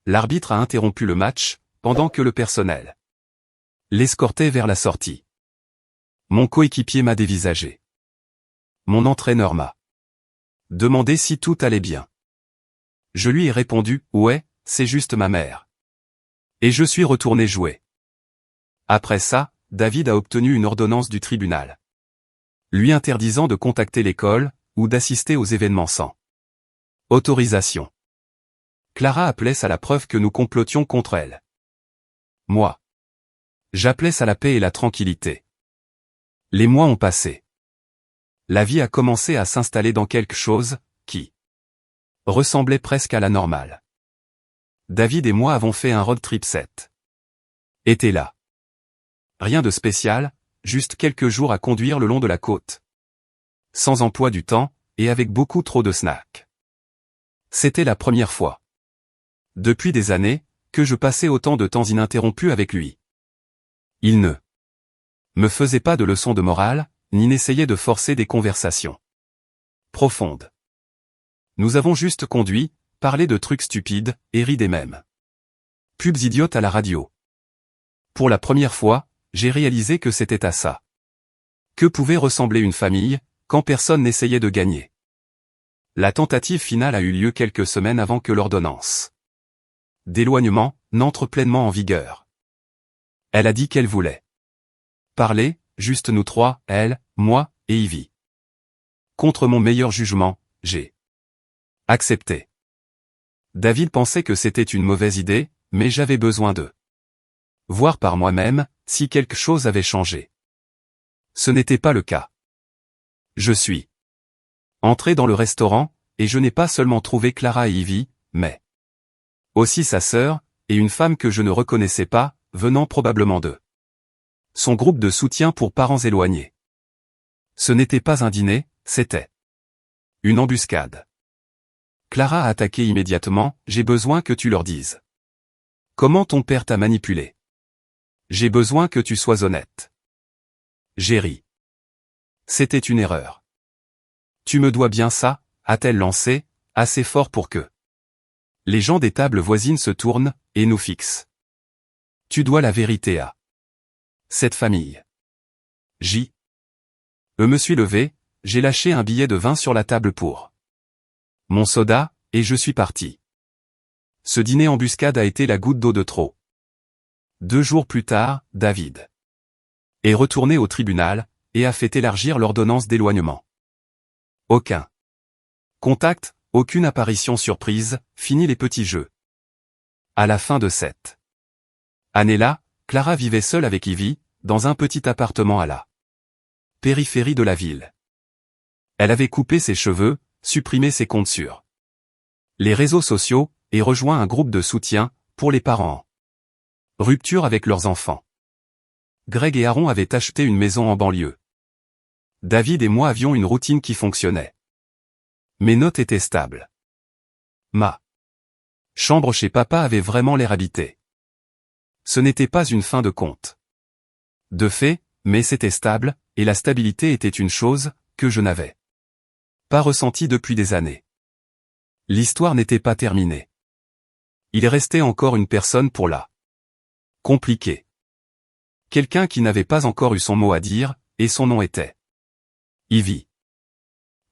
L'arbitre a interrompu le match, pendant que le personnel l'escortait vers la sortie. Mon coéquipier m'a dévisagé. Mon entraîneur m'a demandé si tout allait bien. Je lui ai répondu, ouais, c'est juste ma mère. Et je suis retourné jouer. Après ça, David a obtenu une ordonnance du tribunal lui interdisant de contacter l'école, ou d'assister aux événements sans autorisation. Clara appelait ça la preuve que nous complotions contre elle. Moi, j'appelais ça la paix et la tranquillité. Les mois ont passé. La vie a commencé à s'installer dans quelque chose qui ressemblait presque à la normale. David et moi avons fait un road trip cet été là. Rien de spécial, juste quelques jours à conduire le long de la côte. Sans emploi du temps, et avec beaucoup trop de snacks. C'était la première fois. Depuis des années, que je passais autant de temps ininterrompu avec lui. Il ne me faisait pas de leçons de morale, ni n'essayait de forcer des conversations profondes. Nous avons juste conduit, parlé de trucs stupides, et ri des mêmes pubs idiotes à la radio. Pour la première fois, j'ai réalisé que c'était à ça que pouvait ressembler une famille, quand personne n'essayait de gagner. La tentative finale a eu lieu quelques semaines avant que l'ordonnance d'éloignement n'entre pleinement en vigueur. Elle a dit qu'elle voulait parler, juste nous trois, elle, moi, et Ivy. Contre mon meilleur jugement, j'ai accepté. David pensait que c'était une mauvaise idée, mais j'avais besoin de voir par moi-même si quelque chose avait changé. Ce n'était pas le cas. Je suis entré dans le restaurant, et je n'ai pas seulement trouvé Clara et Ivy, mais aussi sa sœur, et une femme que je ne reconnaissais pas, venant probablement de son groupe de soutien pour parents éloignés. Ce n'était pas un dîner, c'était une embuscade. Clara a attaqué immédiatement, j'ai besoin que tu leur dises comment ton père t'a manipulé. J'ai besoin que tu sois honnête. J'ai ri. C'était une erreur. Tu me dois bien ça, a-t-elle lancé, assez fort pour que les gens des tables voisines se tournent, et nous fixent. Tu dois la vérité à cette famille. Me suis levé, j'ai lâché un billet de 20 sur la table pour mon soda, et je suis parti. Ce dîner embuscade a été la goutte d'eau de trop. 2 jours plus tard, David est retourné au tribunal, et a fait élargir l'ordonnance d'éloignement. Aucun contact, aucune apparition surprise, fini les petits jeux. À la fin de cette année-là, Clara vivait seule avec Ivy, dans un petit appartement à la périphérie de la ville. Elle avait coupé ses cheveux, supprimé ses comptes sur les réseaux sociaux, et rejoint un groupe de soutien, pour les parents en rupture avec leurs enfants. Greg et Aaron avaient acheté une maison en banlieue. David et moi avions une routine qui fonctionnait. Mes notes étaient stables. Ma chambre chez papa avait vraiment l'air habitée. Ce n'était pas une fin de compte. De fait, mais c'était stable, et la stabilité était une chose que je n'avais pas ressentie depuis des années. L'histoire n'était pas terminée. Il restait encore une personne pour la compliquer. Quelqu'un qui n'avait pas encore eu son mot à dire, et son nom était Ivy.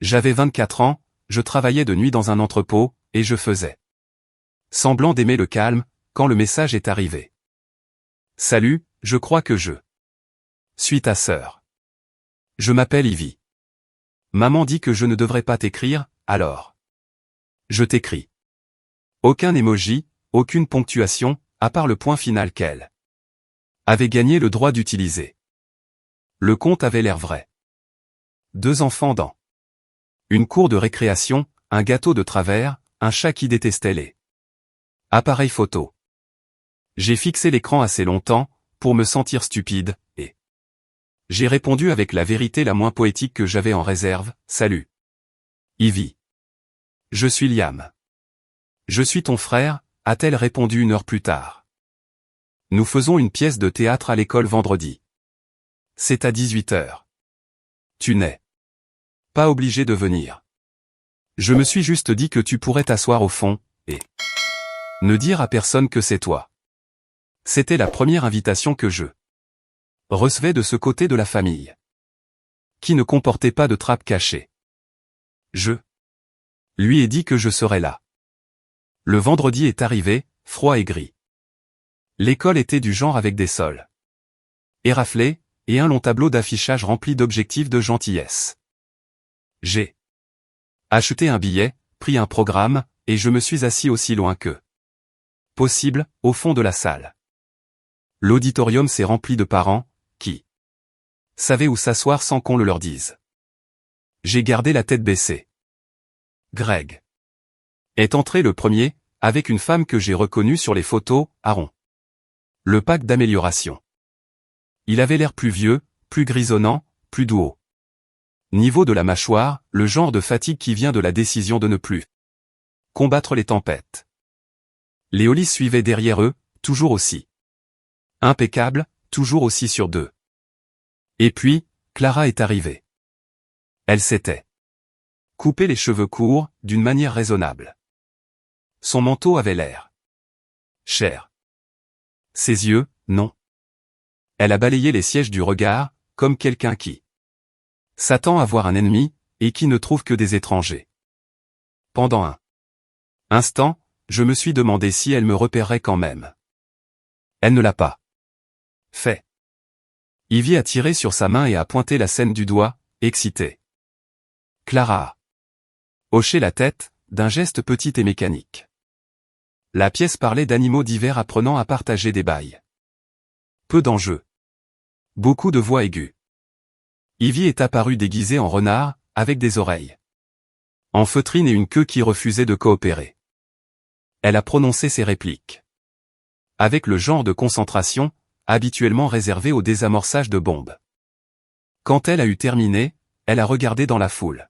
J'avais 24 ans, je travaillais de nuit dans un entrepôt, et je faisais semblant d'aimer le calme, quand le message est arrivé. Salut, je crois que je suis ta sœur. Je m'appelle Ivy. Maman dit que je ne devrais pas t'écrire, alors je t'écris. Aucun emoji, aucune ponctuation, à part le point final qu'elle avait gagné le droit d'utiliser. Le compte avait l'air vrai. 2 enfants dans une cour de récréation, un gâteau de travers, un chat qui détestait les appareils photo. J'ai fixé l'écran assez longtemps, pour me sentir stupide, et j'ai répondu avec la vérité la moins poétique que j'avais en réserve, salut. Ivy. Je suis Liam. Je suis ton frère, a-t-elle répondu 1 heure plus tard. Nous faisons une pièce de théâtre à l'école vendredi. C'est à 18 h. Tu n'es pas obligé de venir. Je me suis juste dit que tu pourrais t'asseoir au fond, et ne dire à personne que c'est toi. C'était la première invitation que je recevais de ce côté de la famille, qui ne comportait pas de trappe cachée. Je lui ai dit que je serais là. Le vendredi est arrivé, froid et gris. L'école était du genre avec des sols éraflés, et un long tableau d'affichage rempli d'objectifs de gentillesse. J'ai acheté un billet, pris un programme, et je me suis assis aussi loin que possible, au fond de la salle. L'auditorium s'est rempli de parents, qui savaient où s'asseoir sans qu'on le leur dise. J'ai gardé la tête baissée. Greg est entré le premier, avec une femme que j'ai reconnue sur les photos, Aaron. Le pack d'amélioration. Il avait l'air plus vieux, plus grisonnant, plus doux. Niveau de la mâchoire, le genre de fatigue qui vient de la décision de ne plus combattre les tempêtes. Léolis suivait derrière eux, toujours aussi impeccable, toujours aussi sur deux. Et puis, Clara est arrivée. Elle s'était coupé les cheveux courts, d'une manière raisonnable. Son manteau avait l'air cher. Ses yeux, non. Elle a balayé les sièges du regard, comme quelqu'un qui s'attend à voir un ennemi, et qui ne trouve que des étrangers. Pendant un instant, je me suis demandé si elle me repérerait quand même. Elle ne l'a pas fait. Ivy a tiré sur sa main et a pointé la scène du doigt, excitée. Clara a hoché la tête, d'un geste petit et mécanique. La pièce parlait d'animaux divers apprenant à partager des bails. Peu d'enjeux. Beaucoup de voix aiguës. Ivy est apparue déguisée en renard, avec des oreilles en feutrine et une queue qui refusait de coopérer. Elle a prononcé ses répliques avec le genre de concentration, habituellement réservé au désamorçage de bombes. Quand elle a eu terminé, elle a regardé dans la foule.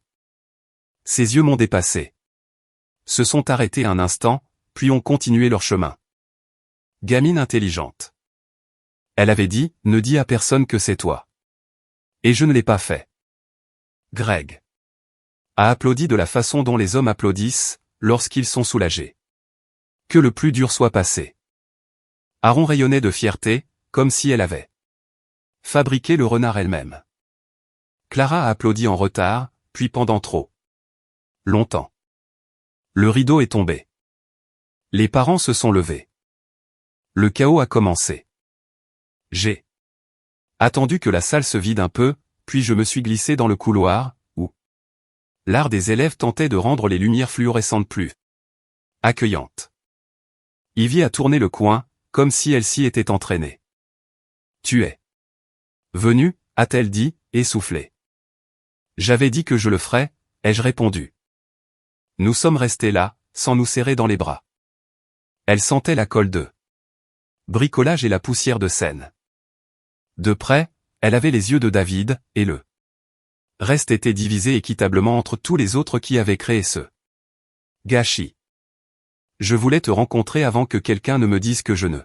Ses yeux m'ont dépassé. Se sont arrêtés un instant, puis ont continué leur chemin. Gamine intelligente. Elle avait dit, ne dis à personne que c'est toi. Et je ne l'ai pas fait. Greg a applaudi de la façon dont les hommes applaudissent, lorsqu'ils sont soulagés. Que le plus dur soit passé. Aaron rayonnait de fierté, comme si elle avait fabriqué le renard elle-même. Clara a applaudi en retard, puis pendant trop longtemps. Le rideau est tombé. Les parents se sont levés. Le chaos a commencé. J'ai attendu que la salle se vide un peu, puis je me suis glissé dans le couloir, où l'art des élèves tentait de rendre les lumières fluorescentes plus accueillantes. Ivy a tourné le coin, comme si elle s'y était entraînée. Tu es venu, a-t-elle dit, essoufflée. J'avais dit que je le ferais, ai-je répondu. Nous sommes restés là, sans nous serrer dans les bras. Elle sentait la colle de bricolage et la poussière de Seine. De près, elle avait les yeux de David, et le reste était divisé équitablement entre tous les autres qui avaient créé ce gâchis. Je voulais te rencontrer avant que quelqu'un ne me dise que je ne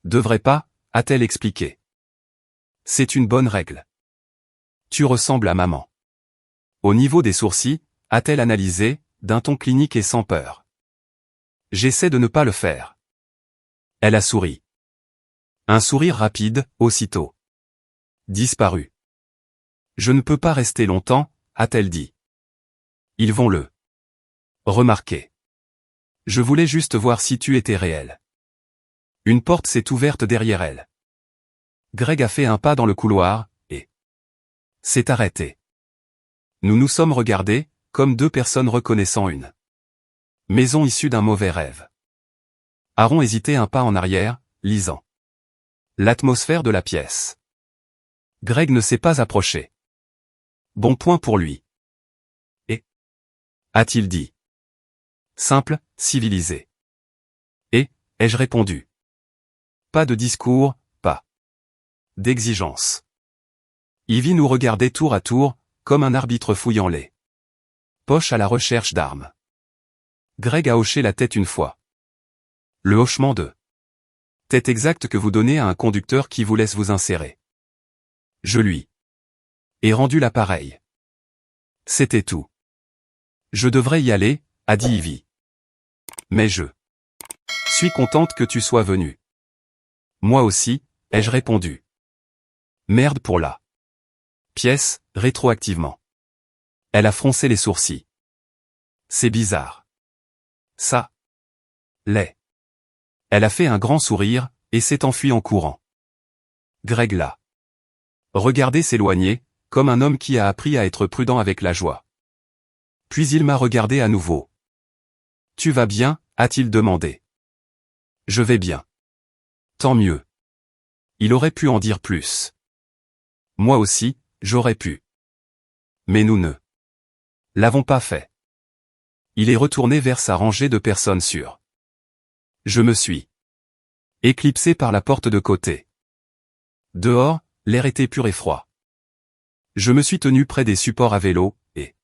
devrais pas, a-t-elle expliqué. C'est une bonne règle. Tu ressembles à maman. Au niveau des sourcils, a-t-elle analysé, d'un ton clinique et sans peur. J'essaie de ne pas le faire. Elle a souri. Un sourire rapide, aussitôt disparu. Je ne peux pas rester longtemps, a-t-elle dit. Ils vont le remarquer. Je voulais juste voir si tu étais réel. Une porte s'est ouverte derrière elle. Greg a fait un pas dans le couloir, et s'est arrêté. Nous nous sommes regardés, comme deux personnes reconnaissant une maison issue d'un mauvais rêve. Aaron hésitait un pas en arrière, lisant l'atmosphère de la pièce. Greg ne s'est pas approché. Bon point pour lui. Et a-t-il dit. Simple, civilisé. Et, ai-je répondu. Pas de discours, pas d'exigence. Ivy nous regardait tour à tour, comme un arbitre fouillant les poches à la recherche d'armes. Greg a hoché la tête une fois. Le hochement de tête exact que vous donnez à un conducteur qui vous laisse vous insérer. Je lui Et rendu l'appareil. C'était tout. Je devrais y aller, a dit Ivy. Mais je suis contente que tu sois venu. Moi aussi, ai-je répondu. Merde pour la pièce, rétroactivement. Elle a froncé les sourcils. C'est bizarre. Ça l'est. Elle a fait un grand sourire, et s'est enfuie en courant. Greg l'a regardé s'éloigner, comme un homme qui a appris à être prudent avec la joie. Puis il m'a regardé à nouveau. Tu vas bien, a-t-il demandé. Je vais bien. Tant mieux. Il aurait pu en dire plus. Moi aussi, j'aurais pu. Mais nous ne l'avons pas fait. Il est retourné vers sa rangée de personnes sûres. Je me suis éclipsé par la porte de côté. Dehors, l'air était pur et froid. Je me suis tenu près des supports à vélo, et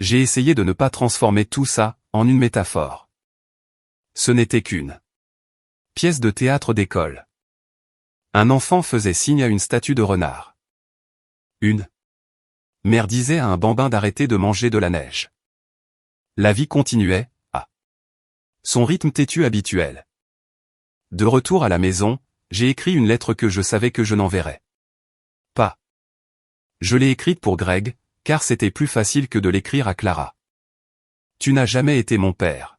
j'ai essayé de ne pas transformer tout ça en une métaphore. Ce n'était qu'une pièce de théâtre d'école. Un enfant faisait signe à une statue de renard. Une mère disait à un bambin d'arrêter de manger de la neige. La vie continuait, à son rythme têtu habituel. De retour à la maison, j'ai écrit une lettre que je savais que je n'enverrais pas. Je l'ai écrite pour Greg, car c'était plus facile que de l'écrire à Clara. Tu n'as jamais été mon père.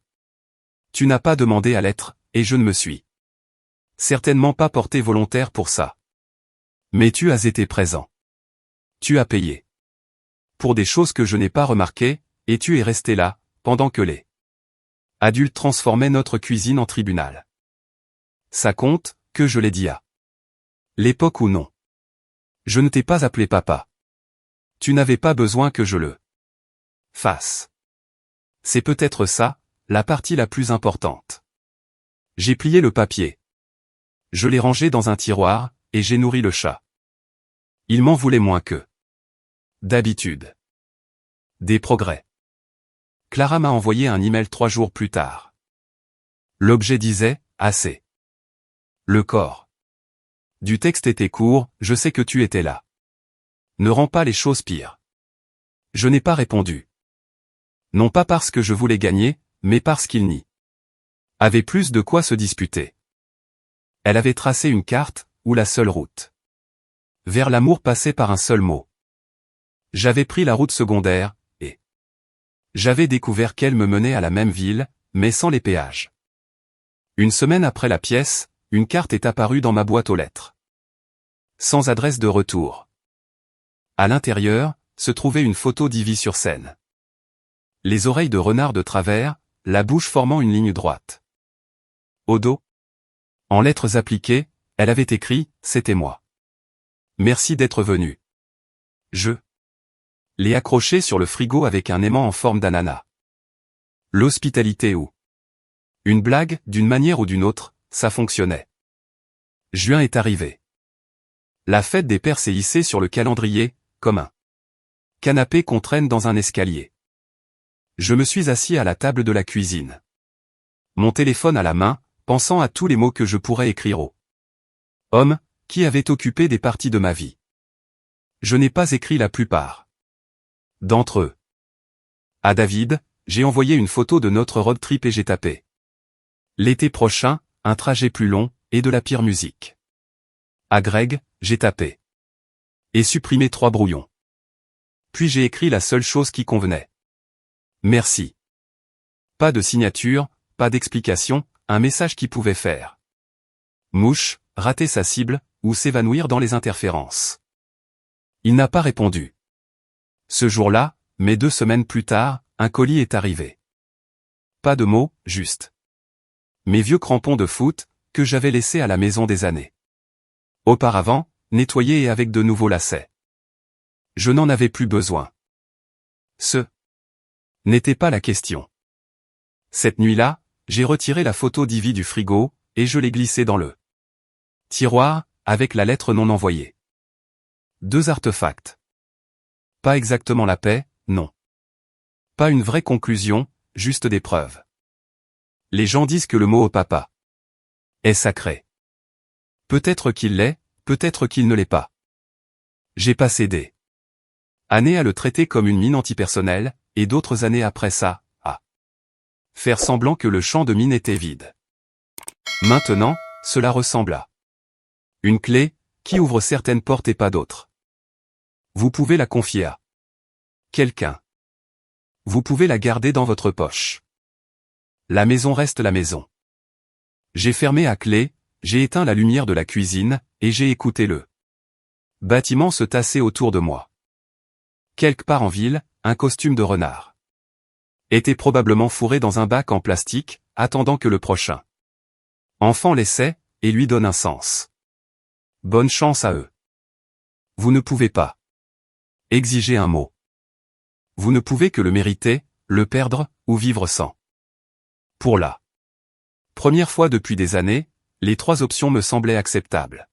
Tu n'as pas demandé à l'être, et je ne me suis certainement pas porté volontaire pour ça. Mais tu as été présent. Tu as payé pour des choses que je n'ai pas remarquées, et tu es resté là, pendant que les adultes transformaient notre cuisine en tribunal. Ça compte, que je l'ai dit à l'époque ou non. Je ne t'ai pas appelé papa. Tu n'avais pas besoin que je le fasse. C'est peut-être ça, la partie la plus importante. J'ai plié le papier. Je l'ai rangé dans un tiroir, et j'ai nourri le chat. Il m'en voulait moins que d'habitude. Des progrès. Clara m'a envoyé un email 3 jours plus tard. L'objet disait, assez. Le corps du texte était court, je sais que tu étais là. Ne rends pas les choses pires. Je n'ai pas répondu. Non pas parce que je voulais gagner, mais parce qu'il n'y avait plus de quoi se disputer. Elle avait tracé une carte, où la seule route vers l'amour passait par un seul mot. J'avais pris la route secondaire, et j'avais découvert qu'elle me menait à la même ville, mais sans les péages. Une semaine après la pièce, une carte est apparue dans ma boîte aux lettres. Sans adresse de retour. À l'intérieur, se trouvait une photo d'Ivy sur scène. Les oreilles de renard de travers, la bouche formant une ligne droite. Au dos, en lettres appliquées, elle avait écrit « C'était moi. Merci d'être venu. » Je l'ai accroché sur le frigo avec un aimant en forme d'ananas. L'hospitalité ou une blague, d'une manière ou d'une autre, ça fonctionnait. Juin est arrivé. La fête des pères s'est hissée sur le calendrier, comme un canapé qu'on traîne dans un escalier. Je me suis assis à la table de la cuisine. Mon téléphone à la main, pensant à tous les mots que je pourrais écrire aux hommes qui avaient occupé des parties de ma vie. Je n'ai pas écrit la plupart d'entre eux. À David, j'ai envoyé une photo de notre road trip et j'ai tapé. L'été prochain, un trajet plus long, et de la pire musique. À Greg, j'ai tapé. Et supprimé 3 brouillons. Puis j'ai écrit la seule chose qui convenait. Merci. Pas de signature, pas d'explication, un message qui pouvait faire mouche, rater sa cible, ou s'évanouir dans les interférences. Il n'a pas répondu. Ce jour-là, mais 2 semaines plus tard, un colis est arrivé. Pas de mots, juste mes vieux crampons de foot, que j'avais laissés à la maison des années auparavant, nettoyés et avec de nouveaux lacets. Je n'en avais plus besoin. Ce n'était pas la question. Cette nuit-là, j'ai retiré la photo d'Ivy du frigo, et je l'ai glissée dans le tiroir, avec la lettre non envoyée. 2 artefacts. Pas exactement la paix, non. Pas une vraie conclusion, juste des preuves. Les gens disent que le mot au papa est sacré. Peut-être qu'il l'est, peut-être qu'il ne l'est pas. J'ai pas cédé. Années à le traiter comme une mine antipersonnelle, et d'autres années après ça, à faire semblant que le champ de mine était vide. Maintenant, cela ressemble à une clé, qui ouvre certaines portes et pas d'autres. Vous pouvez la confier à quelqu'un. Vous pouvez la garder dans votre poche. La maison reste la maison. J'ai fermé à clé, j'ai éteint la lumière de la cuisine, et j'ai écouté le bâtiment se tasser autour de moi. Quelque part en ville, un costume de renard était probablement fourré dans un bac en plastique, attendant que le prochain enfant l'essaie, et lui donne un sens. Bonne chance à eux. Vous ne pouvez pas exiger un mot. Vous ne pouvez que le mériter, le perdre, ou vivre sans. Pour la première fois depuis des années, les trois options me semblaient acceptables.